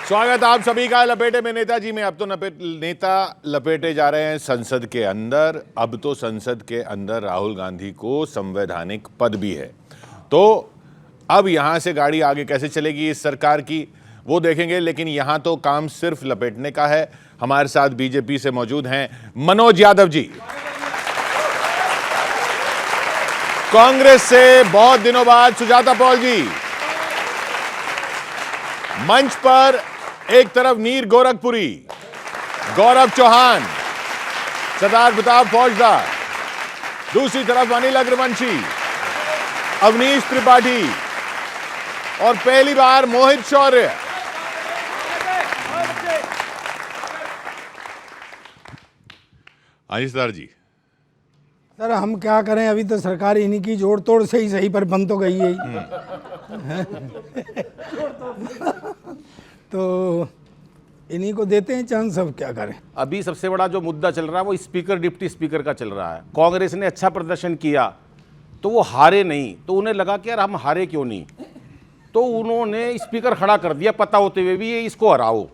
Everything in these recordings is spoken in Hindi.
स्वागत आप सभी का लपेटे में नेताजी में। अब तो नेता लपेटे जा रहे हैं संसद के अंदर। अब तो संसद के अंदर राहुल गांधी को संवैधानिक पद भी है, तो अब यहां से गाड़ी आगे कैसे चलेगी इस सरकार की वो देखेंगे। लेकिन यहां तो काम सिर्फ लपेटने का है। हमारे साथ बीजेपी से मौजूद हैं मनोज यादव जी, कांग्रेस से बहुत दिनों बाद सुजाता पॉल जी, मंच पर एक तरफ नीर गोरखपुरी, गौरव चौहान, सरदार प्रताप फौजदार, दूसरी तरफ अनिल अग्रवंशी, अवनीश त्रिपाठी और पहली बार मोहित शौर्य। सरदार जी, सर हम क्या करें, अभी तो सरकार इन्हीं की जोड़ तोड़ से ही सही पर बन तो गई है तो इन्हीं को देते हैं चांस, अब क्या करें। अभी सबसे बड़ा जो मुद्दा चल रहा है वो स्पीकर डिप्टी स्पीकर का चल रहा है। कांग्रेस ने अच्छा प्रदर्शन किया तो वो हारे नहीं, तो उन्हें लगा कि यार हम हारे क्यों नहीं, तो उन्होंने स्पीकर खड़ा कर दिया पता होते हुए भी ये इसको हराओ।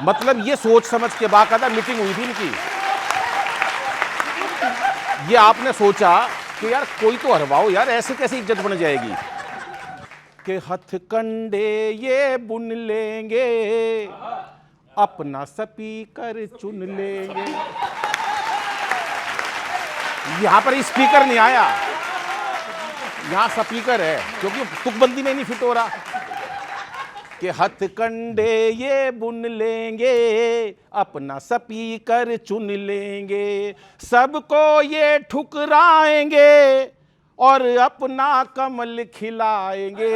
मतलब ये सोच समझ के बाकायदा मीटिंग हुई थी इनकी। ये आपने सोचा कि यार कोई तो हरवाओ यार, ऐसे कैसे इज्जत बन जाएगी कि हथकंडे ये बुन लेंगे, अपना स्पीकर चुन लेंगे। यहां पर स्पीकर नहीं आया, यहां स्पीकर है, क्योंकि तुकबंदी में नहीं फिट हो रहा कि हथकंडे ये बुन लेंगे, अपना स्पीकर चुन लेंगे, सबको ये ठुकराएंगे और अपना कमल खिलाएंगे।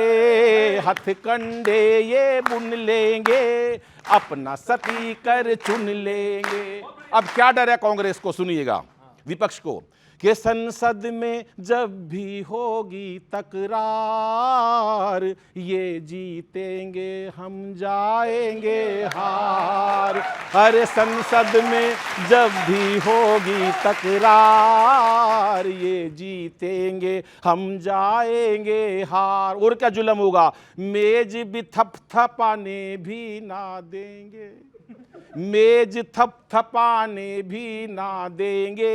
हथकंडे ये बुन लेंगे, अपना स्पीकर चुन लेंगे। अब क्या डर है कांग्रेस को, सुनिएगा, विपक्ष को, कि संसद में जब भी होगी तकरार, ये जीतेंगे हम जाएंगे हार। अरे संसद में जब भी होगी तकरार, ये जीतेंगे हम जाएंगे हार। और क्या जुल्म होगा, मेज भी थपथपाने भी ना देंगे, मेज थपथपाने भी ना देंगे,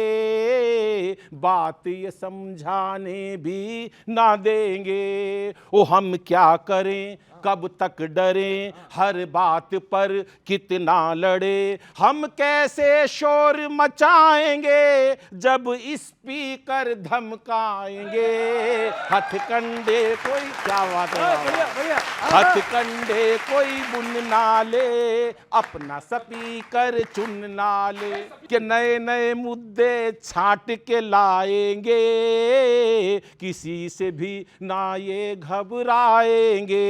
बात ये समझाने भी ना देंगे। ओ हम क्या करें, कब तक डरें, हर बात पर कितना लड़े, हम कैसे शोर मचाएंगे जब स्पीकर धमकाएंगे। हथकंडे कोई, क्या बात है, हथकंडे कोई बुन ना ले, अपना स्पीकर चुन ना ले, कि नए नए मुद्दे छांट के लाएंगे, किसी से भी ना ये घबराएंगे।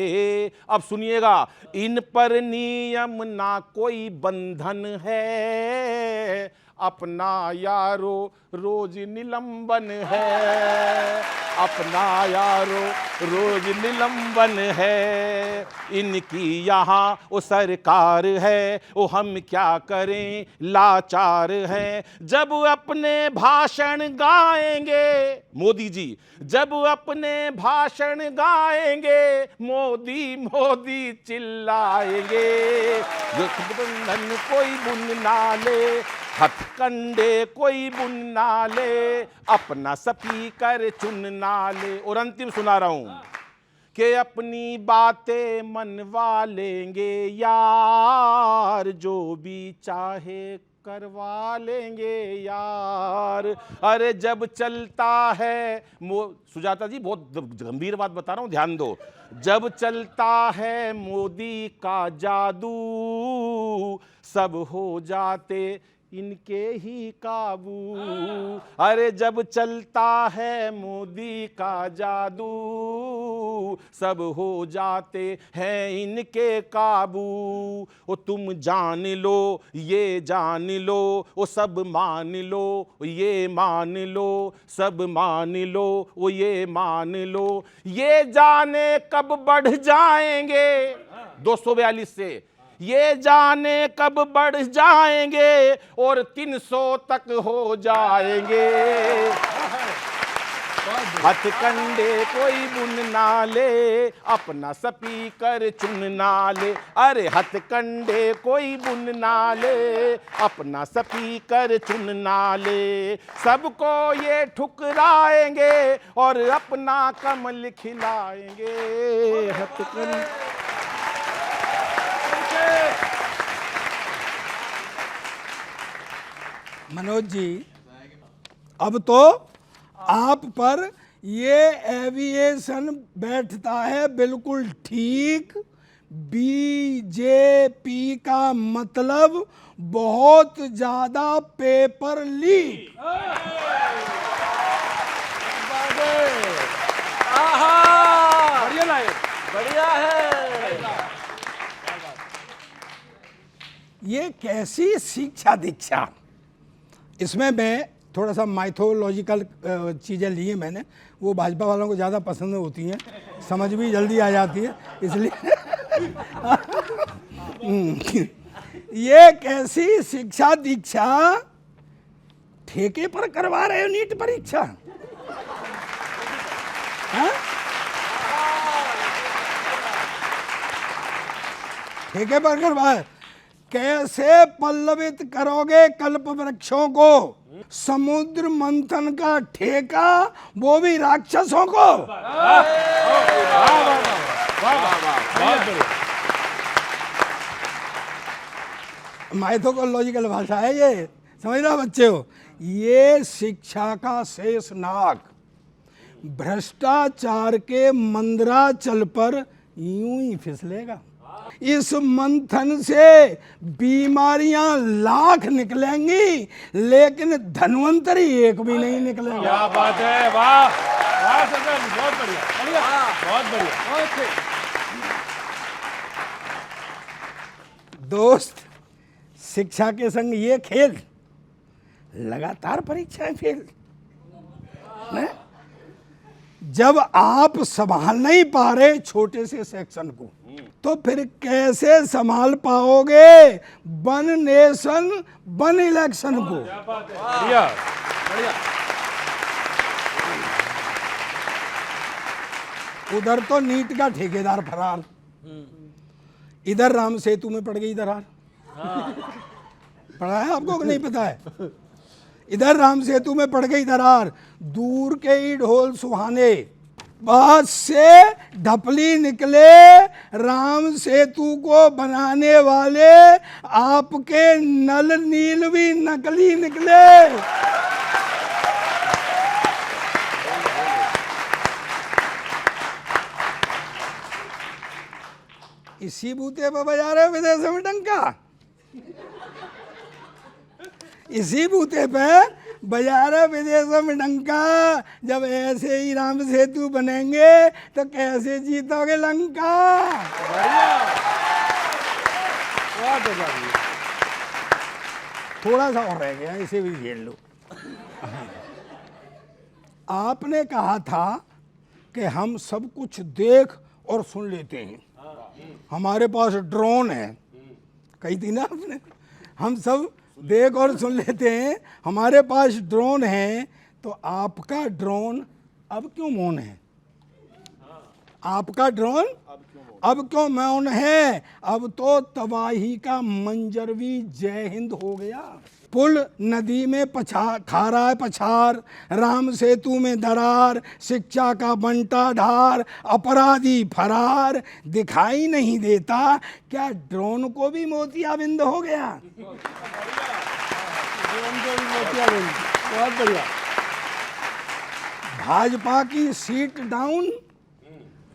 अब सुनिएगा, इन पर नियम ना कोई बंधन है, अपना यारो रोज निलंबन है, अपना यारो रोज निलंबन है। इनकी यहाँ वो सरकार है, वो हम क्या करें लाचार हैं। जब अपने भाषण गाएंगे मोदी जी, जब अपने भाषण गाएंगे, मोदी मोदी चिल्लाएंगे। बंधन कोई बुन ना ले, हथकंडे कोई बुन ना ले, अपना स्पीकर चुन ना ले। और अंतिम सुना रहा हूं कि अपनी बातें मनवा लेंगे यार, जो भी चाहे करवा लेंगे यार। अरे जब चलता है सुजाता जी, बहुत गंभीर बात बता रहा हूं, ध्यान दो। जब चलता है मोदी का जादू, सब हो जाते इनके ही काबू। अरे जब चलता है मोदी का जादू, सब हो जाते हैं इनके काबू। ओ तुम जान लो, ये जान लो, ओ सब मान लो, ये मान लो, सब मान लो, ओ ये मान लो। ये जाने कब बढ़ जाएंगे 242 से, ये जाने कब बढ़ जाएंगे और 300 तक हो जाएंगे। हथकंडे कोई बुन ना ले, अपना स्पीकर चुन ना ले। अरे हथकंडे कोई बुन ना ले, अपना स्पीकर चुन ना ले। सबको ये ठुकराएंगे और अपना कमल खिलाएंगे। हथकंडे मनोज जी, अब तो आप पर ये एविएशन बैठता है बिल्कुल ठीक। बीजेपी का मतलब बहुत ज्यादा पेपर लीक। बढ़िया है। ये कैसी शिक्षा दीक्षा। इसमें मैं थोड़ा सा माइथोलॉजिकल चीज़ें ली हैं मैंने, वो भाजपा वालों को ज़्यादा पसंद होती हैं, समझ भी जल्दी आ जाती है, इसलिए ये कैसी शिक्षा दीक्षा। ठेके पर करवा रहे हो नीट परीक्षा? हाँ? ठेके पर करवाए। कैसे पल्लवित करोगे कल्प वृक्षों को? समुद्र मंथन का ठेका, वो भी राक्षसों को। माइथोलॉजिकल भाषा है ये, समझ रहे हो बच्चे हो? ये शिक्षा का शेष नाग भ्रष्टाचार के मंदराचल पर यूं ही फिसलेगा। इस मंथन से बीमारियां लाख निकलेंगी, लेकिन धन्वंतरी एक भी नहीं निकलेगा। क्या बात है, वाह वाह सरकार, बहुत बढ़िया, बढ़िया, बहुत बढ़िया। दोस्त, शिक्षा के संग ये खेल, लगातार परीक्षाएं फेल। नहीं? जब आप संभाल नहीं पा रहे छोटे से सेक्शन को, तो फिर कैसे संभाल पाओगे वन नेशन वन इलेक्शन को? बढ़िया बढ़िया। उधर तो नीट का ठेकेदार फरार, इधर राम सेतु में पड़ गई दरार। पढ़ा है आपको कि नहीं पता है? इधर राम सेतु में पड़ गई दरार, दूर के ही ढोल सुहाने, बात से ढपली निकले। राम सेतु को बनाने वाले आपके नल नील भी नकली निकले। इसी बूते पर बजा रहे विदेशों में डंका, इसी बूते पे बजा रहे विदेशों में डंका। जब ऐसे ही राम सेतु बनेंगे तो कैसे जीतोगे लंका? थोड़ा सा और रह गया, इसे भी झेल लो। आपने कहा था कि हम सब कुछ देख और सुन लेते हैं, हमारे पास ड्रोन है, कही थी ना आपने। हम सब देख और सुन लेते हैं, हमारे पास ड्रोन है। तो आपका ड्रोन अब क्यों मौन है? आपका ड्रोन अब क्यों मौन है? अब तो तबाही का मंजर भी जय हिंद हो गया। पुल नदी में खा रहा है पछार, राम सेतु में दरार, शिक्षा का बंटा ढार, अपराधी फरार, दिखाई नहीं देता क्या ड्रोन को भी मोतियाबिंद हो गया? बहुत बढ़िया। भाजपा की सीट डाउन,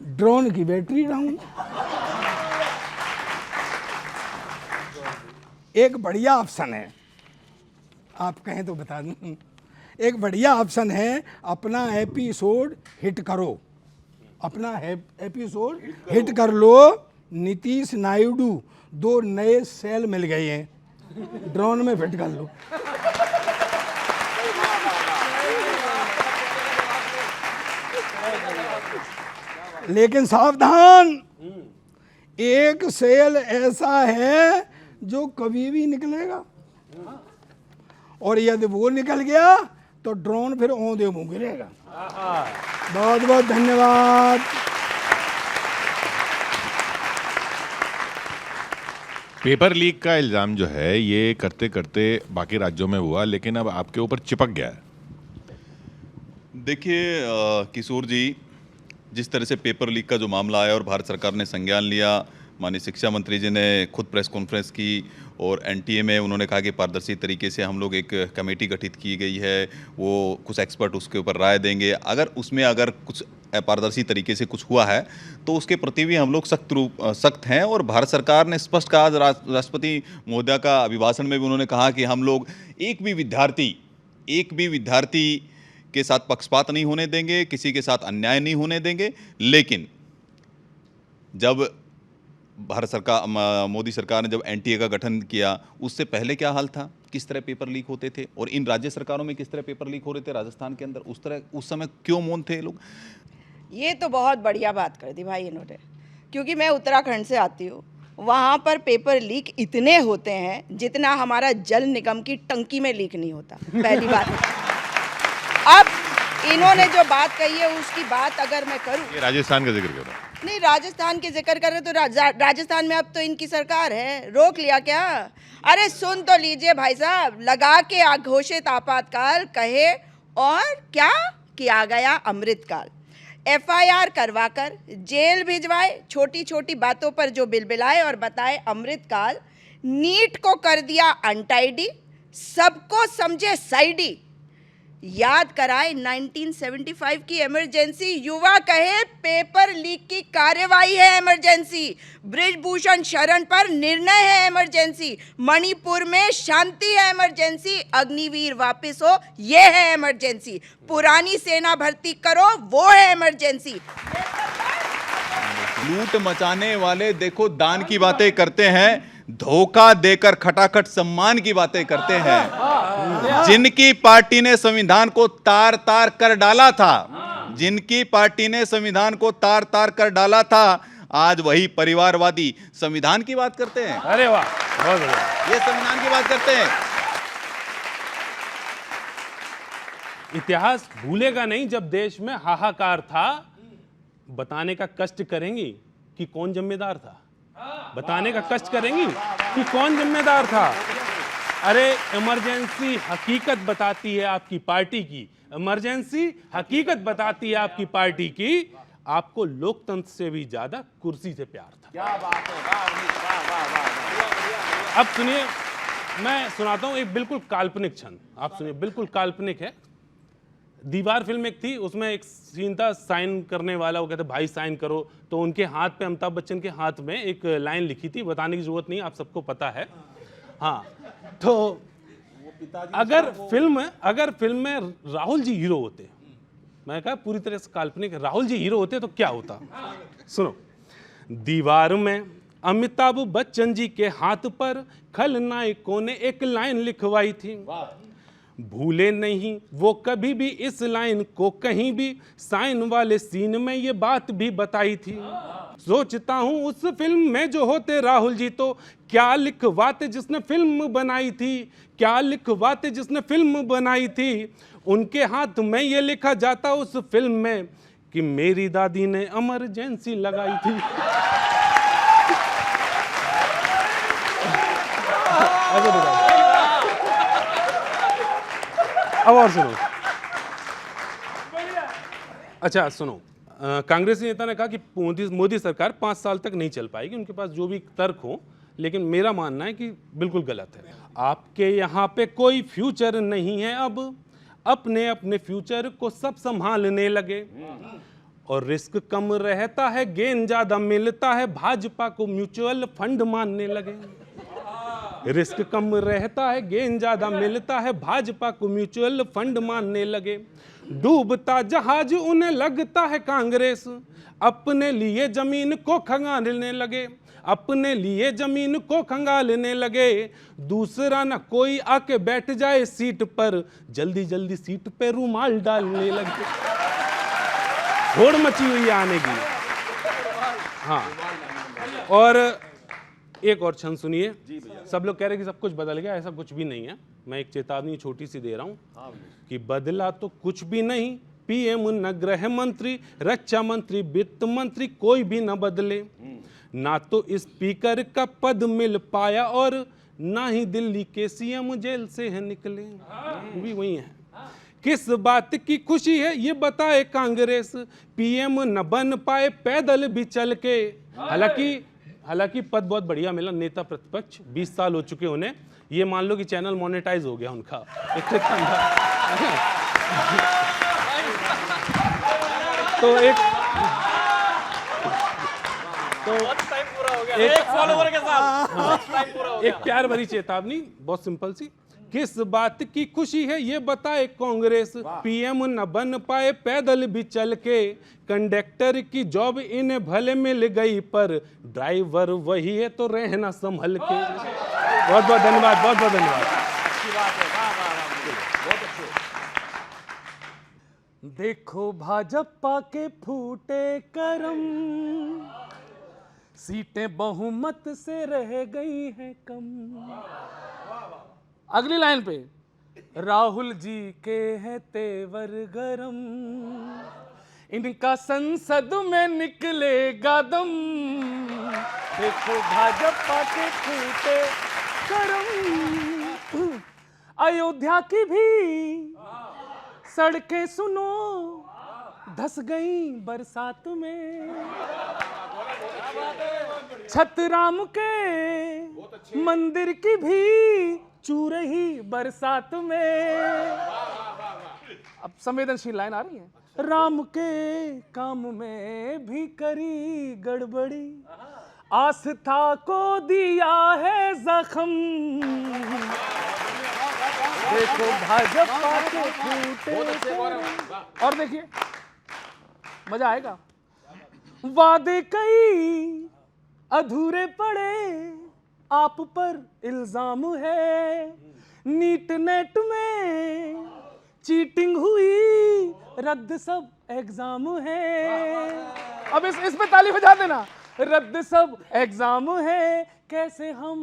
ड्रोन की बैटरी डाउन। एक बढ़िया ऑप्शन है, आप कहें तो बता दूं, एक बढ़िया ऑप्शन है, अपना एपिसोड हिट करो, अपना एपिसोड हिट कर लो। नीतीश नायडू 2 नए सेल मिल गए हैं, ड्रोन में फिट कर लो। लेकिन सावधान, एक सेल ऐसा है जो कभी भी निकलेगा, और यदि वो निकल गया तो ड्रोन फिर औंधे मुंह गिरेगा। बहुत बहुत धन्यवाद। पेपर लीक का इल्ज़ाम जो है ये करते करते बाकी राज्यों में हुआ, लेकिन अब आपके ऊपर चिपक गया है। देखिए किशोर जी, जिस तरह से पेपर लीक का जो मामला आया और भारत सरकार ने संज्ञान लिया, माननीय शिक्षा मंत्री जी ने खुद प्रेस कॉन्फ्रेंस की और एनटीए में उन्होंने कहा कि पारदर्शी तरीके से हम लोग एक कमेटी गठित की गई है, वो कुछ एक्सपर्ट उसके ऊपर राय देंगे। अगर कुछ पारदर्शी तरीके से कुछ हुआ है तो उसके प्रति भी हम लोग सख्त हैं। और भारत सरकार ने स्पष्ट कहा, राष्ट्रपति महोदया का अभिभाषण में भी उन्होंने कहा कि हम लोग एक भी विद्यार्थी के साथ पक्षपात नहीं होने देंगे, किसी के साथ अन्याय नहीं होने देंगे। लेकिन जब भारत सरकार, मोदी सरकार ने जब एनटीए का गठन किया, उससे पहले क्या हाल था, किस तरह पेपर लीक होते थे और इन राज्य सरकारों में किस तरह पेपर लीक हो रहे थे राजस्थान के अंदर, उस समय क्यों मौन थे लोग? ये तो बहुत बढ़िया बात कर दी भाई इन्होंने, क्योंकि मैं उत्तराखंड से आती हूँ। वहाँ पर पेपर लीक इतने होते हैं जितना हमारा जल निगम की टंकी में लीक नहीं होता, पहली बात। अब इन्होंने जो बात कही है उसकी बात अगर मैं करूँ, ये राजस्थान का जिक्र कर रहा हूँ। नहीं, राजस्थान के जिक्र कर रहे तो राजस्थान में अब तो इनकी सरकार है, रोक लिया क्या? अरे सुन तो लीजिए भाई साहब, लगा के अघोषित आपातकाल कहे और क्या किया गया अमृतकाल। एफआईआर करवाकर जेल भिजवाए, छोटी छोटी बातों पर जो बिलबिलाए और बताए अमृतकाल। नीट को कर दिया अनटाइडी, सबको समझे साइडी। याद कराए 1975 की इमरजेंसी, युवा कहे पेपर लीक की कार्यवाही है इमरजेंसी। बृजभूषण शरण पर निर्णय है इमरजेंसी। मणिपुर में शांति है इमरजेंसी। अग्निवीर वापस हो, ये है इमरजेंसी। पुरानी सेना भर्ती करो, वो है इमरजेंसी। लूट मचाने वाले देखो दान की बातें करते हैं, धोखा देकर खटाखट सम्मान की बातें करते हैं। जिनकी पार्टी ने संविधान को तार तार कर डाला था, आज वही परिवारवादी संविधान की बात करते हैं। अरे वाह, बहुत बढ़िया। ये संविधान की बात करते हैं। इतिहास भूलेगा नहीं जब देश में हाहाकार था। बताने का कष्ट करेंगी कि कौन जिम्मेदार था, बताने का कष्ट करेंगी कि कौन जिम्मेदार था। अरे इमरजेंसी हकीकत बताती है आपकी पार्टी की, इमरजेंसी हकीकत बताती है आपकी पार्टी की। आपको लोकतंत्र से भी ज्यादा कुर्सी से प्यार था। क्या बात है। अब सुनिए, मैं सुनाता हूं एक बिल्कुल काल्पनिक क्षण, आप सुनिए, बिल्कुल काल्पनिक है। दीवार फिल्म एक थी, उसमें एक सीन था, साइन करने वाला, वो कहते भाई साइन करो, तो उनके हाथ पे, अमिताभ बच्चन के हाथ में एक लाइन लिखी थी, बताने की जरूरत नहीं, आप सबको पता है। हाँ, तो अगर फिल्म में राहुल जी हीरो होते, मैं कहा पूरी तरह से काल्पनिक, राहुल जी हीरो होते तो क्या होता, सुनो। दीवार में अमिताभ बच्चन जी के हाथ पर खलनायकों ने एक लाइन लिखवाई थी, भूले नहीं वो कभी भी इस लाइन को कहीं भी, साइन वाले सीन में ये बात भी बताई थी। सोचता हूं उस फिल्म में जो होते राहुल जी तो क्या लिखवाते जिसने फिल्म बनाई थी, क्या लिखवाते जिसने फिल्म बनाई थी। उनके हाथ में ये लिखा जाता उस फिल्म में कि मेरी दादी ने इमरजेंसी लगाई थी। अब और सुनो। अच्छा सुनो, कांग्रेसी नेता ने कहा कि मोदी सरकार 5 साल तक नहीं चल पाएगी, उनके पास जो भी तर्क हो, लेकिन मेरा मानना है कि बिल्कुल गलत है। आपके यहाँ पे कोई फ्यूचर नहीं है, अब अपने अपने फ्यूचर को सब संभालने लगे और रिस्क कम रहता है, गेन ज्यादा मिलता है, भाजपा को म्यूचुअल फंड मानने लगे। रिस्क कम रहता है, गेन ज्यादा मिलता है, भाजपा को म्यूचुअल फंड मानने लगे। डूबता जहाज उन्हें लगता है कांग्रेस, अपने लिए जमीन को खंगालने लगे, अपने लिए जमीन को खंगालने लगे। दूसरा ना कोई आके बैठ जाए सीट पर, जल्दी जल्दी सीट पे रुमाल डालने लगे। होड़ मची हुई आने की। हाँ, और एक और क्षण सुनिए। सब लोग कह रहे हैं कि सब कुछ बदल गया, ऐसा कुछ भी नहीं है। मैं एक चेतावनी छोटी सी दे रहा हूं कि बदला तो कुछ भी नहीं, पीएम न गृह मंत्री, रक्षा मंत्री, वित्त मंत्री, कोई भी न बदले। ना तो स्पीकर का पद मिल पाया और ना ही दिल्ली के सीएम जेल से है निकले, भी वही है। किस बात की खुशी है ये बताए कांग्रेस, पीएम न बन पाए पैदल भी चल के। हालांकि पद बहुत बढ़िया मिला, नेता प्रतिपक्ष, 20 साल हो चुके उन्हें, ये मान लो कि चैनल मोनेटाइज हो गया उनका। तो एक फॉलोवर के साथ एक प्यार भरी चेतावनी, बहुत सिंपल सी। किस बात की खुशी है ये बताए कांग्रेस, पीएम न बन पाए पैदल भी चल के। कंडक्टर की जॉब इन्हें भले मिल गई पर ड्राइवर वही है तो रहना संभल के। बहुत बहुत धन्यवाद, बहुत बहुत धन्यवाद। देखो भाजपा के फूटे करम, सीटें बहुमत से रह गई हैं कम। अगली लाइन पे, राहुल जी के हैं तेवर गरम, इनका संसद में निकलेगा दम। देखो भाजपा के फूटे करम, अयोध्या की भी सड़कें सुनो धस गई बरसात में। छतराम के मंदिर की भी चू रही बरसात में। अब संवेदनशील लाइन आ रही है। राम के काम में भी करी गड़बड़ी, आस्था को दिया है जख्म। देखो भाजपा के फूटे। और देखिए मजा आएगा। वादे कई अधूरे पड़े, आप पर इल्जाम है। नीट नेट में चीटिंग हुई, रद्द सब एग्जाम है। अब इस पे ताली बजा देना। रद्द सब एग्जाम है, कैसे हम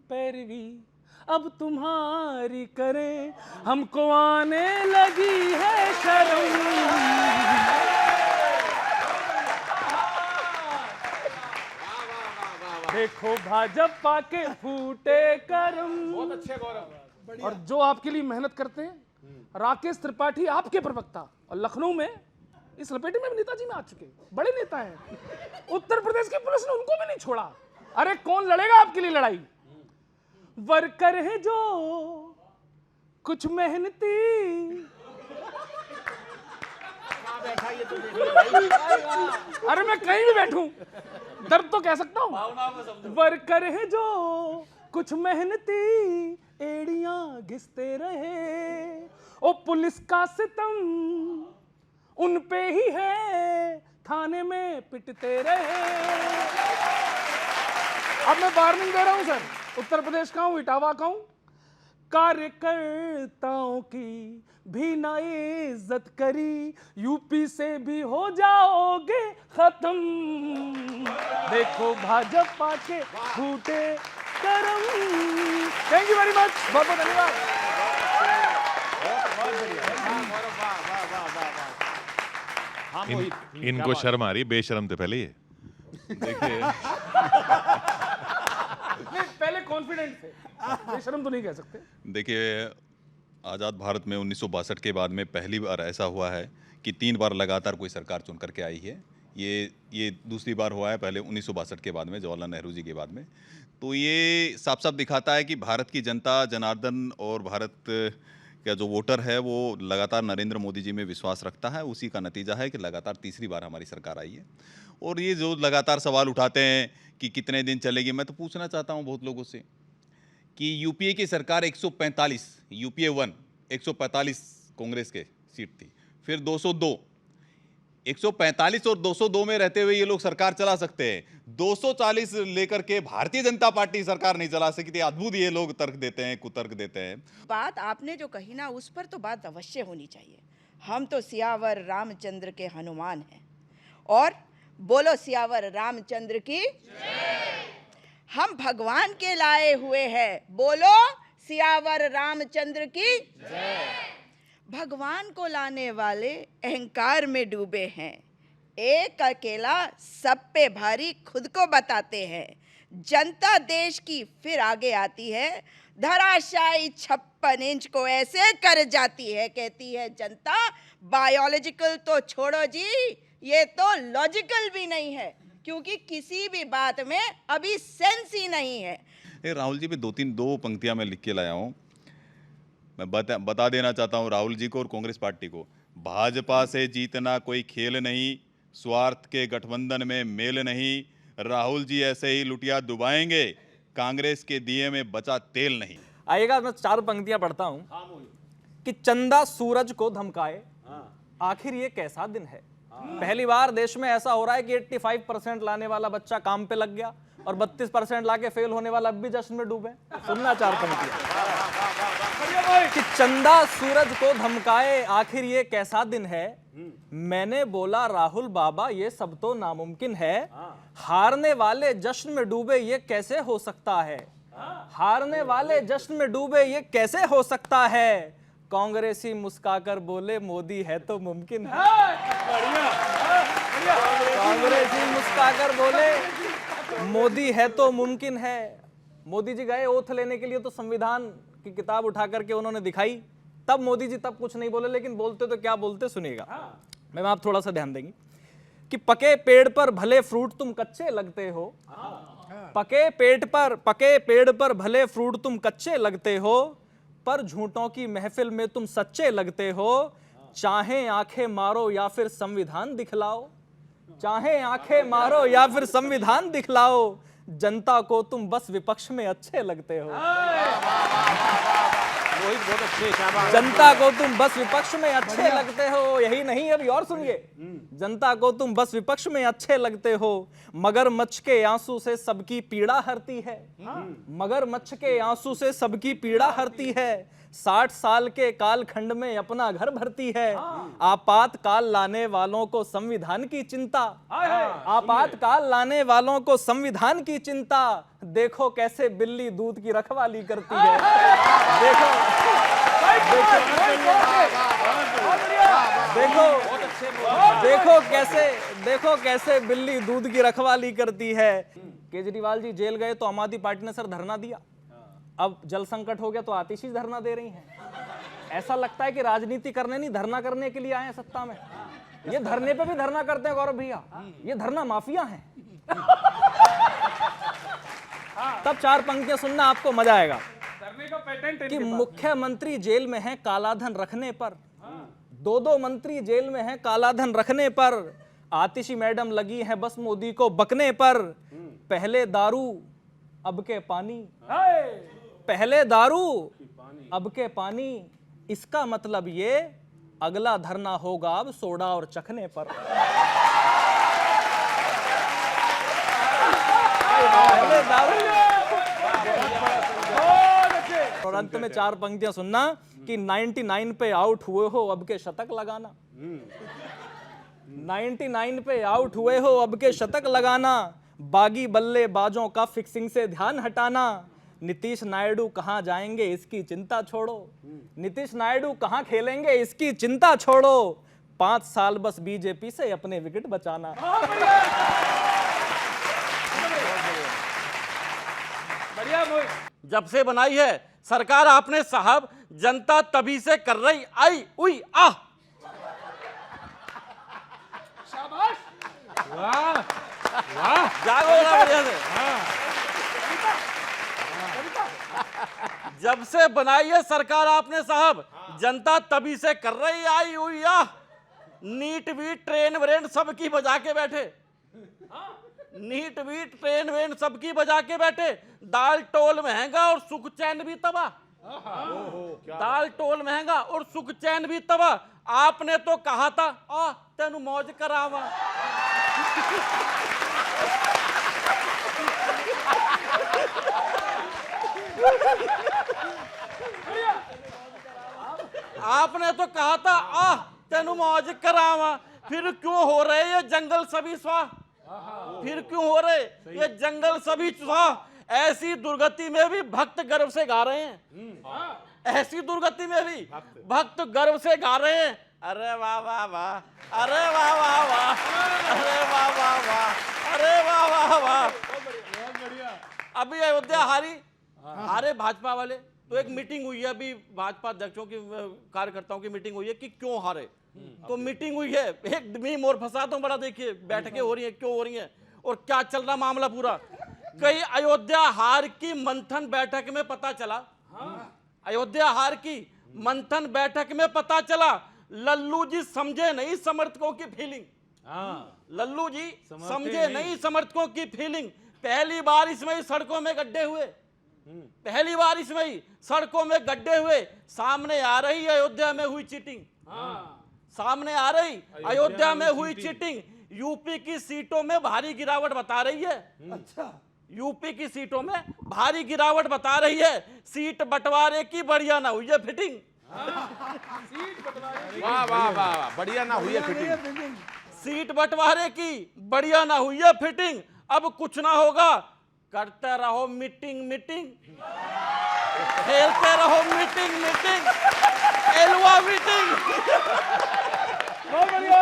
पैरवी अब तुम्हारी करें, हमको आने लगी है शर्म। देखो भाजपा के फूटे करम। बहुत अच्छे गौरव। और जो आपके लिए मेहनत करते हैं, राकेश त्रिपाठी आपके प्रवक्ता, और लखनऊ में इस लपेटे में भी नेताजी में आ चुके बड़े नेता हैं। उत्तर प्रदेश की पुलिस ने उनको भी नहीं छोड़ा। अरे कौन लड़ेगा आपके लिए लड़ाई? वर्कर है जो कुछ मेहनती, अरे मैं कहीं भी बैठूं दर्द तो कह सकता हूं। वर्कर है जो कुछ मेहनती, एड़ियां घिसते रहे। ओ पुलिस का सितम उन पे ही है, थाने में पिटते रहे। अब मैं वार्निंग दे रहा हूं सर, उत्तर प्रदेश का हूं, इटावा का हूं। कार्यकर्ताओं की भी ना इज्जत करी, यूपी से भी हो जाओगे खत्म। देखो भाजपा के फूटे करम। थैंक यू वेरी मच, बहुत बहुत धन्यवाद। इनको शर्म आ रही, बेशर्म थे पहले ये। देखिए पहले कॉन्फिडेंट थे, बेशर्म तो नहीं कह सकते। देखिए, आज़ाद भारत में 1962 के बाद में पहली बार ऐसा हुआ है कि 3 बार लगातार कोई सरकार चुन करके आई है। ये दूसरी बार हुआ है, पहले 1962 के बाद में, जवाहरलाल नेहरू जी के बाद में। तो ये साफ साफ दिखाता है कि भारत की जनता जनार्दन और भारत का जो वोटर है वो लगातार नरेंद्र मोदी जी में विश्वास रखता है। उसी का नतीजा है कि लगातार तीसरी बार हमारी सरकार आई है। और ये जो लगातार सवाल उठाते हैं कि कितने दिन चलेगी, मैं तो पूछना चाहता हूँ बहुत लोगों से कि यूपीए की सरकार 145, यूपीए 1 145 कांग्रेस के सीट थी, फिर 202, 145 और 202 में रहते हुए ये लोग सरकार चला सकते हैं। 240 लेकर के भारतीय जनता पार्टी सरकार नहीं चला सकती। अद्भुत ये लोग तर्क देते हैं, कुतर्क देते हैं। बात आपने जो कही ना, उस पर तो बात अवश्य होनी चाहिए। हम तो सियावर रामचंद्र के हनुमान हैं, और बोलो सियावर रामचंद्र की। हम भगवान के लाए हुए हैं, बोलो सियावर रामचंद्र की भगवान को लाने वाले अहंकार में डूबे हैं, एक अकेला सब पे भारी खुद को बताते हैं। जनता देश की फिर आगे आती है, धराशायी 56 इंच को ऐसे कर जाती है, कहती है जनता बायोलॉजिकल तो छोड़ो जी, ये तो लॉजिकल भी नहीं है, क्योंकि किसी भी बात में अभी सेंस ही नहीं है। राहुल जी पे दो पंक्तियां मैं लिख के लाया हूँ। मैं बता देना चाहता हूँ राहुल जी को और कांग्रेस पार्टी को, भाजपा से जीतना कोई खेल नहीं, स्वार्थ के गठबंधन में मेल नहीं, राहुल जी ऐसे ही लुटिया डुबाएंगे, कांग्रेस के दिए में बचा तेल नहीं। आइएगा, मैं 4 पंक्तियां पढ़ता हूं कि चंदा सूरज को धमकाए, आखिर ये कैसा दिन है। पहली बार देश में ऐसा हो रहा है कि 85% लाने वाला बच्चा काम पे लग गया और 32% लाके फेल होने वाला अब भी जश्न में डूबे। सुनना 4 पंक्तियां कि चंदा सूरज को धमकाए, आखिर ये कैसा दिन है। मैंने बोला राहुल बाबा ये सब तो नामुमकिन है, हारने वाले जश्न में डूबे ये कैसे हो सकता है, हारने वाले जश्न में डूबे ये कैसे हो सकता है। कांग्रेसी मुस्काकर बोले मोदी है तो मुमकिन है। कांग्रेसी मुस्काकर बोले मोदी है तो मुमकिन है। मोदी जी गए ओथ लेने के लिए तो संविधान की किताब उठा करके उन्होंने दिखाई, तब मोदी जी तब कुछ नहीं बोले, लेकिन बोलते तो क्या बोलते सुनिएगा। मैम आप थोड़ा सा ध्यान देंगे कि पके पेड़ पर भले फ्रूट तुम कच्चे लगते हो, पके पेड़ पर भले फ्रूट तुम कच्चे लगते हो, पर झूठों की महफिल में तुम सच्चे लगते हो। चाहे आंखें मारो या फिर संविधान दिखलाओ, चाहे आंखें मारो या फिर संविधान दिखलाओ, जनता को तुम बस विपक्ष में अच्छे लगते हो। बहुत अच्छे, क्या बात। जनता को तुम बस विपक्ष में अच्छे लगते हो। यही नहीं, अभी और सुनिए, जनता को तुम बस विपक्ष में अच्छे लगते हो। मगरमच्छ के आंसू से सबकी पीड़ा हरती है, मगरमच्छ के आंसू से सबकी पीड़ा हरती है। 60 साल के कालखंड में अपना घर भरती है। आपातकाल लाने वालों को संविधान की चिंता, आपातकाल लाने वालों को संविधान की चिंता। देखो कैसे बिल्ली दूध की रखवाली करती है। देखो कैसे बिल्ली दूध की रखवाली करती है। केजरीवाल जी जेल गए तो आम आदमी पार्टी ने सर धरना दिया, अब जल संकट हो गया तो आतिशी धरना दे रही हैं। ऐसा लगता है कि राजनीति करने नहीं धरना करने के लिए आए हैं सत्ता में। ये धरने पे भी धरना करते हैं गौरव भैया, ये धरना माफिया हैं। तब 4 पंक्तियां सुनना, आपको मजा आएगा कि मुख्यमंत्री जेल में है काला धन रखने पर, 2 मंत्री जेल में हैं काला धन रखने पर। आतिशी मैडम लगी है बस मोदी को बकने पर। पहले दारू अब के पानी, पहले दारू अब के पानी, इसका मतलब ये अगला धरना होगा अब सोडा और चखने पर। पहले दारू। और अंत में 4 पंक्तियां सुनना कि 99 पे आउट हुए हो अब के शतक लगाना, 99 पे आउट हुए हो अब के शतक लगाना। बागी बल्लेबाजों का फिक्सिंग से ध्यान हटाना। नीतीश नायडू कहां जाएंगे इसकी चिंता छोड़ो, नीतीश नायडू कहां खेलेंगे इसकी चिंता छोड़ो। 5 साल बस बीजेपी से अपने विकेट बचाना। जब से बनाई है सरकार आपने साहब, जनता तभी से कर रही आई उई आह। जागो ना बढ़िया से। जब से बनाई है सरकार आपने साहब, जनता तभी से कर रही आई हुई आह। नीट बीट ट्रेन व्रेन सबकी बजा के बैठे, नीट बीट ट्रेन वेन सबकी बजा के बैठे। दाल टोल महंगा और सुख चैन भी तबाह, दाल टोल महंगा और सुख चैन भी तबाह। आपने तो कहा था आ तेनु मौज करावा। आपने तो कहा था आ तेनु मौज करावा, फिर क्यों हो रहे ये जंगल सभी स्वाह, फिर क्यों हो रहे ये जंगल सभी स्वाह। ऐसी दुर्गति में भी भक्त गर्व से गा रहे हैं, ऐसी दुर्गति में भी भक्त गर्व से गा रहे हैं। अरे वाह वाह वाह, अरे वाह वाह वाह, अरे वाह वाह वाह, अरे वाह वाह वाह। अभी अयोध्या हारे भाजपा वाले, तो एक मीटिंग हुई है अभी भाजपा अध्यक्षों की, कार्यकर्ताओं की मीटिंग हुई है कि क्यों हारे। तो मीटिंग हुई है, एक मीम और फसाद बड़ा, देखिए बैठकें हो रही हैं, क्यों हो रही हैं और क्या चल रहा मामला पूरा। कई अयोध्या हार की मंथन बैठक में पता चला, अयोध्या हार की मंथन बैठक में पता चला लल्लू जी समझे नहीं समर्थकों की फीलिंग, लल्लू जी समझे नहीं समर्थकों की फीलिंग। पहली बार इसमें ही सड़कों में गड्ढे हुए, पहली बार इसमें ही सड़कों में गड्ढे हुए। सामने आ रही अयोध्या में हुई चीटिंग, सामने आ रही अयोध्या में हुई चीटिंग। यूपी की सीटों में भारी गिरावट बता रही है, अच्छा, यूपी की सीटों में भारी गिरावट बता रही है। सीट बंटवारे की बढ़िया ना हुई है फिटिंग, वाह वाह वाह, बढ़िया ना हुई है फिटिंग। सीट बंटवारे की बढ़िया ना हुई है फिटिंग। अब कुछ ना होगा, करते रहो मीटिंग मीटिंग, खेलते रहो मीटिंग मीटिंग, एलवा मीटिंग। बहुत बढ़िया,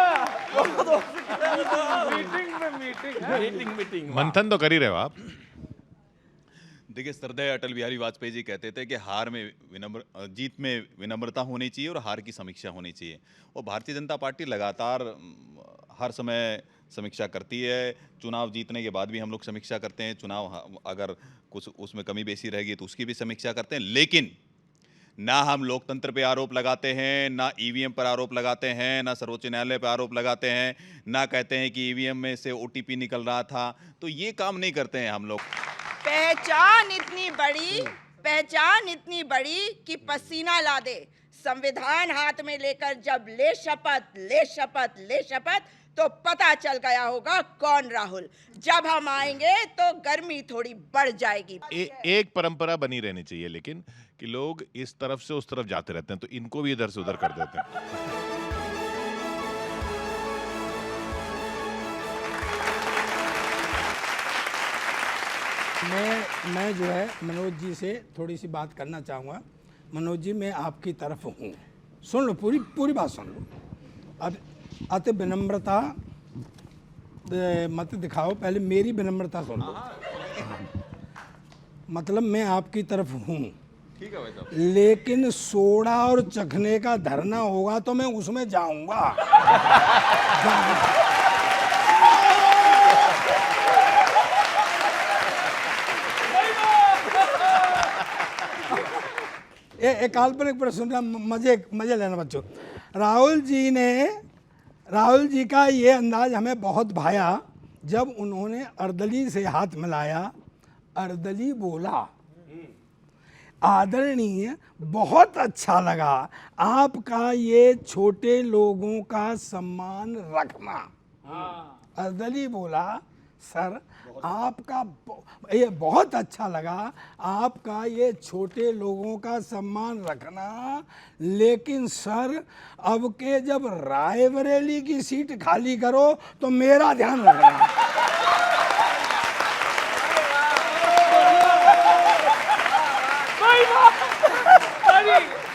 मीटिंग में मीटिंग, मीटिंग मंथन तो कर ही रहे हो आप। देखिए, श्रद्धेय अटल बिहारी वाजपेयी जी कहते थे कि जीत में विनम्रता होनी चाहिए और हार की समीक्षा होनी चाहिए। और भारतीय जनता पार्टी लगातार हर समय समीक्षा करती है। चुनाव जीतने के बाद भी हम लोग समीक्षा करते हैं, चुनाव अगर कुछ उसमें कमी बेसी रहेगी तो उसकी भी समीक्षा करते हैं। लेकिन ना हम लोकतंत्र पे आरोप लगाते हैं, ना ईवीएम पर आरोप लगाते हैं, ना सर्वोच्च न्यायालय पर आरोप लगाते हैं, ना कहते हैं कि ईवीएम में से ओटीपी निकल रहा था। तो ये काम नहीं करते हैं हम लोग। पहचान इतनी बड़ी, पहचान इतनी बड़ी कि पसीना ला दे। संविधान हाथ में लेकर जब ले शपथ, ले शपथ, ले शपथ, तो पता चल गया होगा कौन राहुल। जब हम आएंगे तो गर्मी थोड़ी बढ़ जाएगी। एक परंपरा बनी रहनी चाहिए लेकिन, कि लोग इस तरफ से उस तरफ जाते रहते हैं, तो इनको भी इधर से उधर कर देते हैं। मैं जो है मनोज जी से थोड़ी सी बात करना चाहूँगा। मनोज जी, मैं आपकी तरफ हूँ, सुन लो, पूरी बात सुन लो। अब अति विनम्रता मत दिखाओ, पहले मेरी विनम्रता सुन लो। मतलब मैं आपकी तरफ हूँ, ठीक है भाई साहब। लेकिन सोडा और चखने का धरना होगा तो मैं उसमें जाऊंगा। एक काल्पनिक प्रश्न, मजे लेना बच्चों। राहुल जी का ये अंदाज हमें बहुत भाया जब उन्होंने अर्दली से हाथ मिलाया। अर्दली बोला, आदरणीय, बहुत अच्छा लगा आपका ये छोटे लोगों का सम्मान रखना। अर्दली बोला, सर आपका ये बहुत अच्छा लगा आपका ये छोटे लोगों का सम्मान रखना, लेकिन सर अब के जब रायबरेली की सीट खाली करो तो मेरा ध्यान रखना।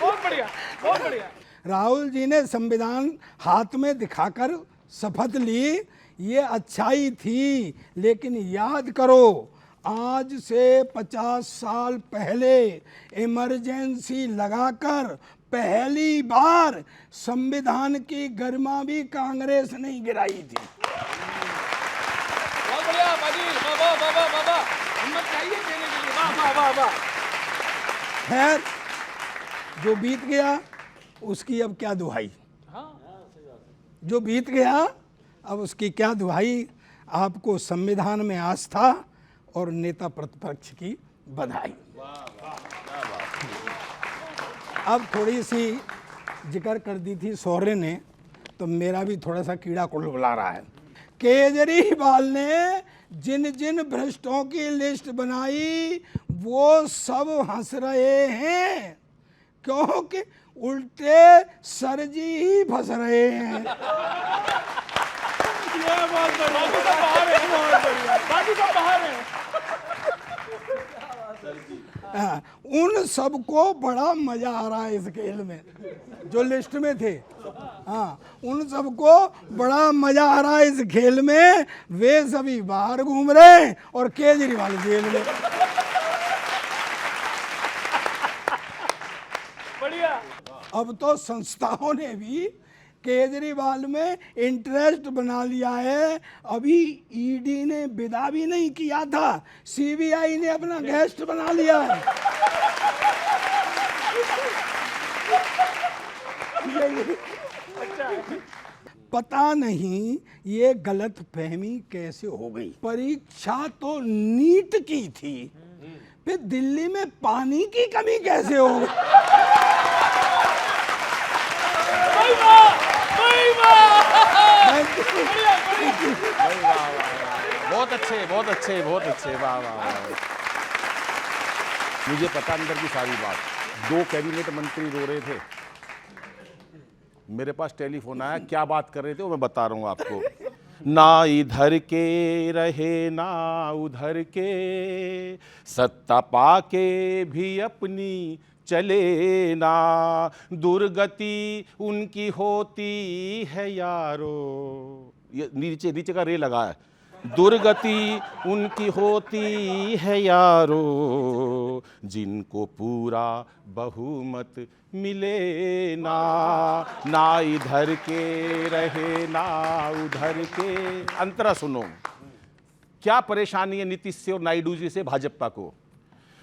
बहुत बढ़िया, बहुत बढ़िया। राहुल जी ने संविधान हाथ में दिखाकर शपथ ली, ये अच्छाई थी, लेकिन याद करो आज से 50 साल पहले इमरजेंसी लगाकर पहली बार संविधान की गरिमा भी कांग्रेस ने गिराई थी। बहुत बढ़िया बाजी, बाबा हिम्मत चाहिए देने के लिए, वाह। खैर, जो बीत गया उसकी अब क्या दुहाई, जो बीत गया अब उसकी क्या दुहाई। आपको संविधान में आस्था और नेता प्रतिपक्ष की बधाई। अब थोड़ी सी जिक्र कर दी थी सौर्य ने, तो मेरा भी थोड़ा सा कीड़ा कुलबुला रहा है। केजरीवाल ने जिन जिन भ्रष्टों की लिस्ट बनाई वो सब हंस रहे हैं, क्योंकि उल्टे सरजी ही फंस रहे हैं। बाकी सब बाहर है। हाँ, उन सबको बड़ा मजा आ रहा है इस खेल में, जो लिस्ट में थे। हाँ, उन सबको बड़ा मजा आ रहा है इस खेल में। वे सभी बाहर घूम रहे हैं और केजरीवाल जेल में। बढ़िया। अब तो संस्थाओं ने भी केजरीवाल में इंटरेस्ट बना लिया है। अभी ईडी ने विदा भी नहीं किया था, सीबीआई ने अपना गेस्ट बना लिया है। पता नहीं ये गलत फहमी कैसे हो गई। परीक्षा तो नीट की थी, फिर दिल्ली में पानी की कमी कैसे हो गई? बहुत अच्छे, बहुत अच्छे, बहुत अच्छे, वाह वाह वाह। मुझे पता अंदर की सारी बात। 2 कैबिनेट मंत्री रो रहे थे, मेरे पास टेलीफोन आया, क्या बात कर रहे थे वो मैं बता रहा हूँ आपको। ना इधर के रहे ना उधर के, सत्ता पाके भी अपनी चले ना, दुर्गति उनकी होती है यारो। ये नीचे नीचे का रे लगा है। दुर्गति उनकी होती है यारो, जिनको पूरा बहुमत मिले ना, ना इधर के रहे ना उधर के। अंतरा सुनो, क्या परेशानी है नीतीश से और नायडू जी से भाजपा को?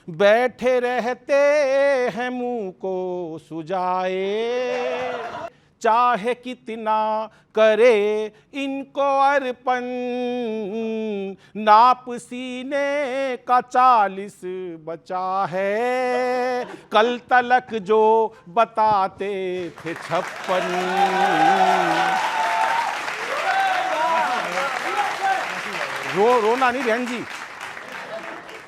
बैठे रहते हैं मुंह को सुजाए, चाहे कितना करे इनको अर्पण, नाप सीने का 40 बचा है, कल तलक जो बताते थे 56। रोना नहीं बहन जी,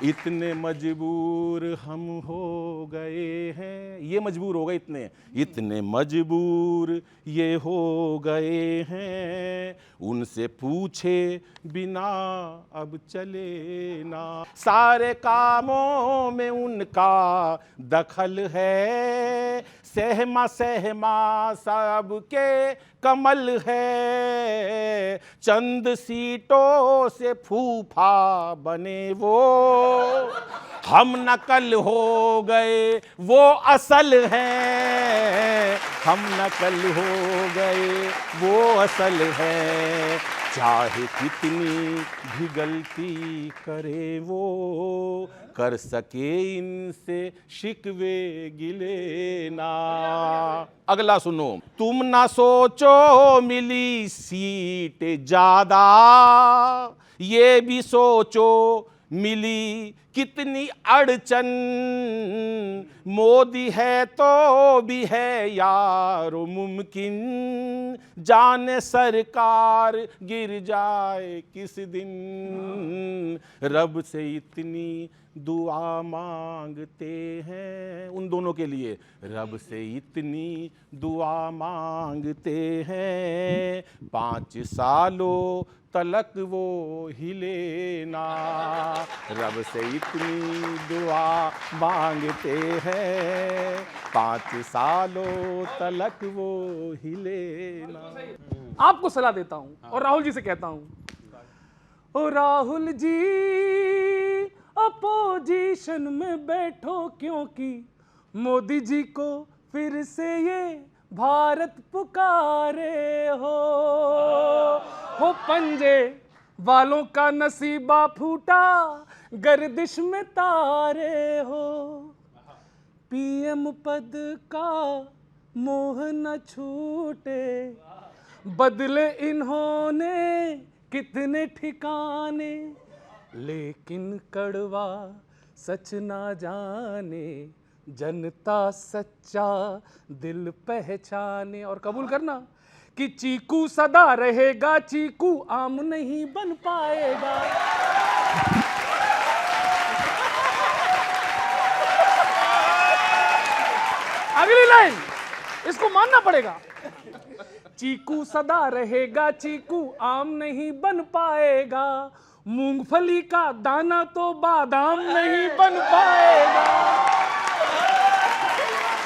इतने मजबूर हम हो गए हैं, ये मजबूर हो गए, इतने मजबूर ये हो गए हैं, उनसे पूछे बिना अब चले ना, सारे कामों में उनका दखल है, सहमा सहमा सबके कमल है, चंद सीटों से फूफा बने वो, हम नकल हो गए वो असल हैं, हम नकल हो गए वो असल हैं, चाहे कितनी भी गलती करे वो, कर सके इनसे शिकवे गिले ना। अगला सुनो, तुम ना सोचो मिली सीट ज्यादा, ये भी सोचो मिली कितनी अड़चन, मोदी है तो भी है यारो मुमकिन, जाने सरकार गिर जाए किस दिन, रब से इतनी दुआ मांगते हैं, उन दोनों के लिए रब से इतनी दुआ मांगते हैं, 5 सालों तलक वो हिले ना, रब से इतनी दुआ मांगते हैं, 5 सालों तलक वो हिले ना। आपको सलाह देता हूं और राहुल जी से कहता हूं, ओ राहुल जी अपोजिशन में बैठो, क्योंकि मोदी जी को फिर से ये भारत पुकारे हो पंजे वालों का नसीबा फूटा, गर्दिश में तारे हो, पीएम पद का मोह न छूटे, बदले इन्होंने कितने ठिकाने, लेकिन कड़वा सच ना जाने, जनता सच्चा दिल पहचाने। और कबूल करना कि चीकू सदा रहेगा चीकू, आम नहीं बन पाएगा। अगली लाइन इसको मानना पड़ेगा चीकू सदा रहेगा चीकू, आम नहीं बन पाएगा। मूंगफली का दाना तो बादाम नहीं बन पाएगा।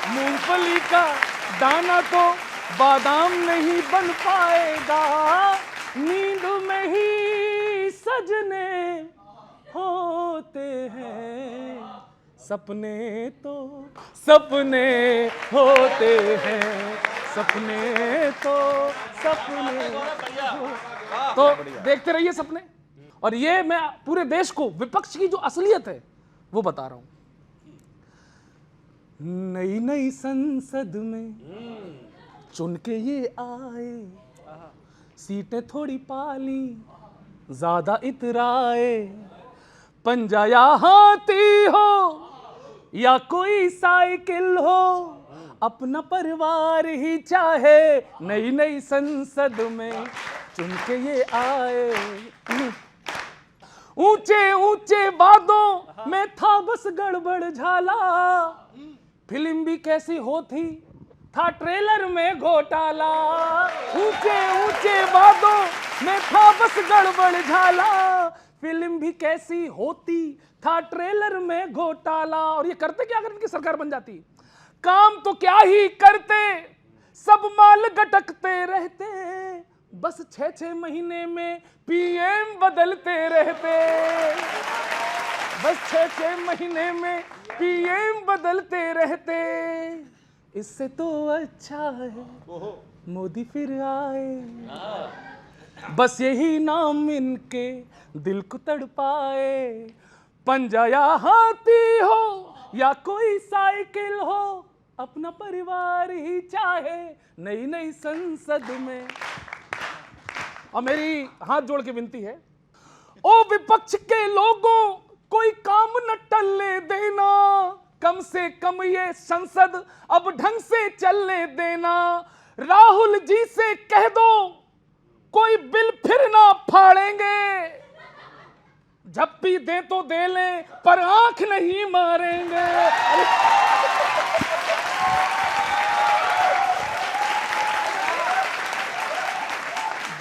मूंगफली का दाना तो बादाम नहीं बन पाएगा। नींद में ही सजने होते हैं, सपने तो सपने होते हैं, सपने तो सपने तो देखते रहिए सपने। और ये मैं पूरे देश को विपक्ष की जो असलियत है वो बता रहा हूं। नई नई संसद में चुन के ये आए, सीटें थोड़ी पाली ज्यादा इतराए। पंजा या हाथी हो या कोई साइकिल हो, अपना परिवार ही चाहे, नई नई संसद में चुन के ये आए। ऊंचे ऊंचे वादों में था बस गड़बड़ झाला, फिल्म भी कैसी होती था ट्रेलर में घोटाला। ऊंचे ऊंचे वादों में था बस गड़बड़ झाला, फिल्म भी कैसी होती था ट्रेलर में घोटाला। और ये करते क्या अगर इनकी सरकार बन जाती? काम तो क्या ही करते, सब माल गटकते रहते, बस 6-6 महीने में पीएम बदलते रहते। बस 6-6 महीने में पीएम बदलते रहते। इससे तो अच्छा है मोदी फिर आए, बस यही नाम इनके दिल को तड़पाए। पंजा या हाथी हो या कोई साइकिल हो, अपना परिवार ही चाहे, नई नई संसद में। और मेरी हाथ जोड़ के विनती है, ओ विपक्ष के लोगों कोई काम न टलने देना, कम से कम ये संसद अब ढंग से चलने देना। राहुल जी से कह दो कोई बिल फिर ना फाड़ेंगे, झप्पी दे तो दे लें पर आंख नहीं मारेंगे।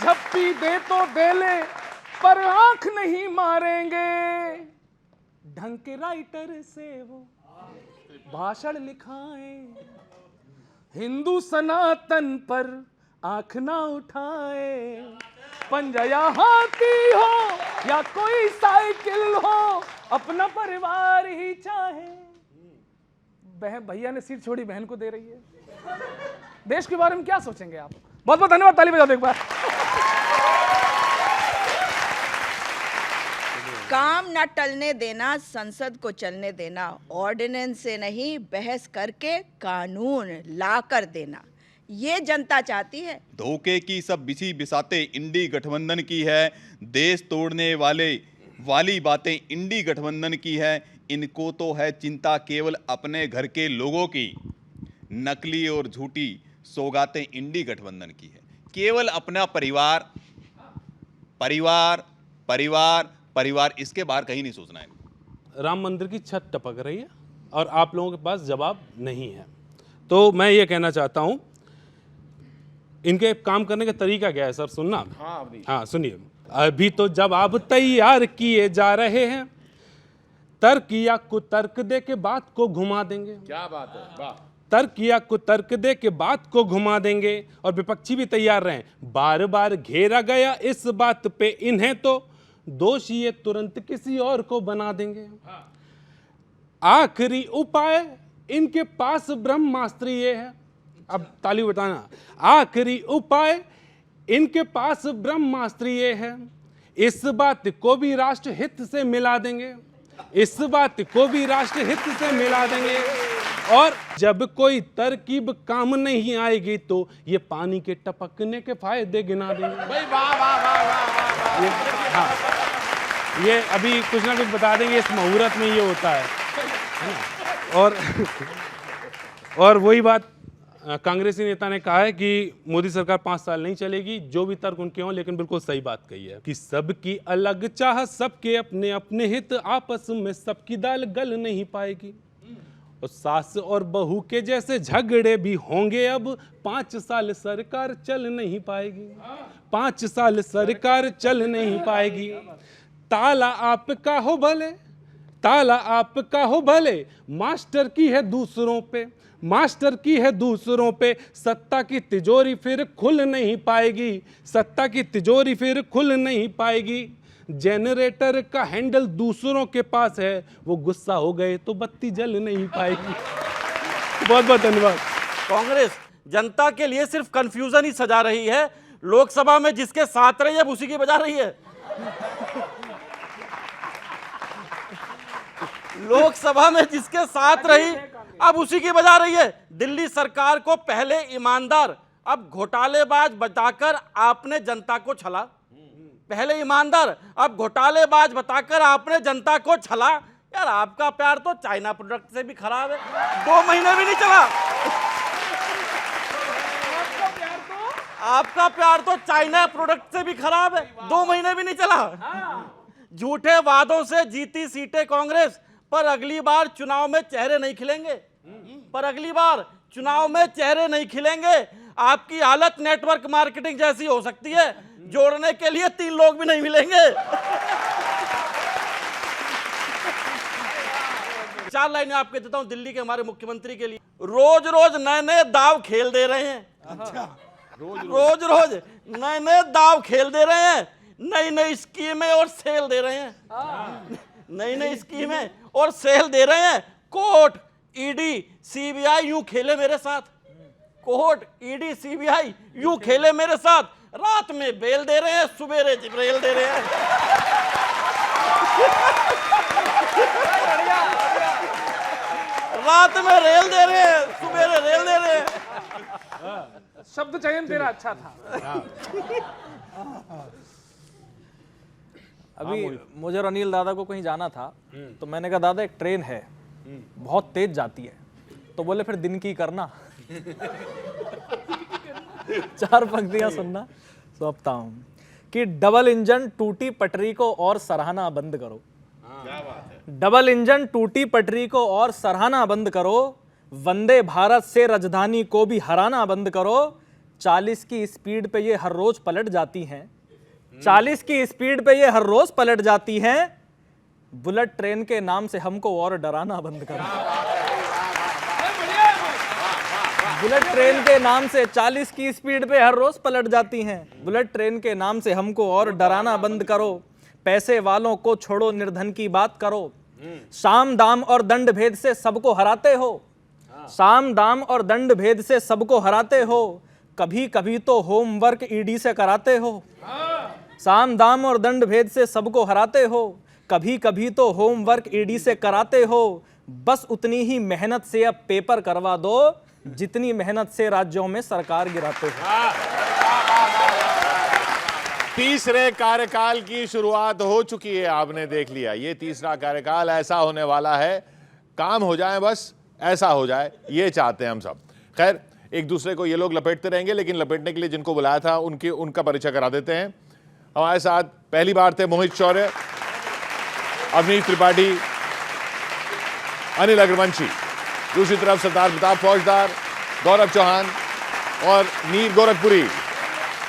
झप्पी दे तो दे ले पर आंख नहीं मारेंगे। ढंग के राइटर से वो भाषण लिखाएं, हिंदू सनातन पर आंख ना उठाए। पंजा या हाथी हो या कोई साइकिल हो, अपना परिवार ही चाहे। बहन भैया ने सीट छोड़ी, बहन को दे रही है। देश के बारे में क्या सोचेंगे आप? बहुत बहुत धन्यवाद, ताली बजा दो एक बार। काम ना टलने देना, संसद को चलने देना, ऑर्डिनेंस से नहीं बहस करके कानून ला कर देना, ये जनता चाहती है। धोखे की सब बिछी बिसाते इंडी गठबंधन की है, देश तोड़ने वाली बातें इंडी गठबंधन की है। इनको तो है चिंता केवल अपने घर के लोगों की, नकली और झूठी सौगातें इंडी गठबंधन की है। केवल अपना परिवार परिवार परिवार परिवार, इसके बाहर कहीं नहीं सोचना है। राम मंदिर की छत टपक रही है और आप लोगों के पास जवाब नहीं है। तो मैं ये कहना चाहता हूं, इनके काम करने का तरीका क्या है सर? सुनना। हाँ सुनिए। अभी तो जवाब तैयार किए जा रहे हैं, तर्क या कुतर्क दे के बात को घुमा देंगे। क्या बात है, वाह। तर्क या कुतर्क दे के बात को घुमा देंगे, और विपक्षी भी तैयार रहे। बार बार घेरा गया इस बात पे इन्हें, तो दोषी ये तुरंत किसी और को बना देंगे। आखिरी उपाय इनके पास ब्रह्मास्त्र ये है। अब ताली बताना। आखिरी उपाय इनके पास ब्रह्मास्त्र ये है, इस बात को भी राष्ट्र हित से मिला देंगे, इस बात को भी राष्ट्र हित से मिला देंगे। और जब कोई तरकीब काम नहीं आएगी तो ये पानी के टपकने के फायदे गिना देंगे। भाई वाह वाह वाह वाह वाह। हाँ, ये अभी कुछ ना कुछ बता देंगे, इस मुहूर्त में ये होता है ना? और वही बात कांग्रेसी नेता ने कहा है कि मोदी सरकार 5 साल नहीं चलेगी, जो भी तर्क उनके हों, लेकिन बिल्कुल सही बात कही है कि सबकी अलग चाह, सबके अपने अपने हित, आपस में सबकी दाल गल नहीं पाएगी। और सास और बहू के जैसे झगड़े भी होंगे अब। 5 साल सरकार चल नहीं पाएगी, 5 साल सरकार चल नहीं पाएगी। ताला आपका हो भले, ताला आपका हो भले, मास्टर की है दूसरों पे, मास्टर की है दूसरों पे। सत्ता की तिजोरी फिर खुल नहीं पाएगी, सत्ता की तिजोरी फिर खुल नहीं पाएगी। जनरेटर का हैंडल दूसरों के पास है, वो गुस्सा हो गए तो बत्ती जल नहीं पाएगी। बहुत बहुत धन्यवाद। कांग्रेस जनता के लिए सिर्फ कंफ्यूजन ही सजा रही है। लोकसभा में जिसके साथ रही है अब उसी की बजा रही है। लोकसभा में जिसके साथ रही अब उसी की बजा रही है। दिल्ली सरकार को पहले ईमानदार अब घोटालेबाज बताकर आपने जनता को छला। पहले ईमानदार अब घोटालेबाज बताकर आपने जनता को छला। यार आपका प्यार तो चाइना प्रोडक्ट से भी खराब है, 2 महीने भी नहीं चला। आपका प्यार तो चाइना प्रोडक्ट से भी खराब है, 2 महीने भी नहीं चला। झूठे वादों से जीती सीटें कांग्रेस, पर अगली बार चुनाव में चेहरे नहीं खिलेंगे, पर अगली बार चुनाव में चेहरे नहीं खिलेंगे। आपकी हालत नेटवर्क मार्केटिंग जैसी हो सकती है, जोड़ने के लिए 3 लोग भी नहीं मिलेंगे। 4 लाइनें आपके देता हूं दिल्ली के हमारे मुख्यमंत्री के लिए। रोज रोज नए नए दाव खेल दे रहे हैं। अच्छा, रोज रोज नए नए दाव खेल दे रहे हैं, नई नई स्कीमें और सेल दे रहे हैं, नई नई स्कीमें और सेल दे रहे हैं। कोर्ट, ईडी, सीबीआई यूं खेले मेरे साथ, कोर्ट, ईडी, सीबीआई यूं खेले मेरे साथ। रात में बेल दे रहे हैं, सुबेरे रेल दे रहे हैं। रात में रेल दे रहे हैं, सुबेरे रेल दे रहे हैं। शब्द चयन तेरा अच्छा था। अभी मुझे और अनिल दादा को कहीं जाना था, तो मैंने कहा दादा एक ट्रेन है बहुत तेज जाती है, तो बोले फिर दिन की करना। 4 पंक्तियां सुनना सौंपता हूं कि डबल इंजन टूटी पटरी को और सराहना बंद करो। डबल इंजन टूटी पटरी को और सराहना बंद करो, वंदे भारत से राजधानी को भी हराना बंद करो। 40 की स्पीड पे ये हर रोज पलट जाती हैं, 40 की स्पीड पे ये हर रोज पलट जाती हैं। बुलेट ट्रेन के नाम से हमको और डराना बंद करो। बुलेट ट्रेन के नाम से 40 की स्पीड पे हर रोज पलट जाती हैं। बुलेट ट्रेन के नाम से हमको और डराना बंद करो। पैसे वालों को छोड़ो, निर्धन की बात करो। साम दाम और दंड भेद से सबको हराते हो, साम दाम और दंड भेद से सबको हराते हो। कभी कभी तो होमवर्क ईडी से कराते हो, साम दाम और दंड भेद से सबको हराते हो। कभी कभी तो होमवर्क ईडी से कराते हो। बस उतनी ही मेहनत से अब पेपर करवा दो, जितनी मेहनत से राज्यों में सरकार गिराते हो। तीसरे कार्यकाल की शुरुआत हो चुकी है, आपने देख लिया। ये तीसरा कार्यकाल ऐसा होने वाला है, काम हो जाए, बस ऐसा हो जाए, ये चाहते हैं हम सब। खैर, एक दूसरे को ये लोग लपेटते रहेंगे, लेकिन लपेटने के लिए जिनको बुलाया था उनका परिचय करा देते हैं। हमारे साथ पहली बार थे मोहित शौर्य, अवनीश त्रिपाठी, अनिल अग्रवंशी। दूसरी तरफ सरदार प्रताप फौजदार, गौरव चौहान और नीर गोरखपुरी।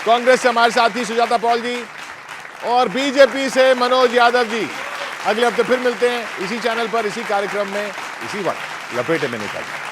कांग्रेस से हमारे साथी सुजाता पॉल जी और बीजेपी से मनोज यादव जी। अगले हफ्ते फिर मिलते हैं इसी चैनल पर, इसी कार्यक्रम में, इसी वक्त लपेटे में नेता जी।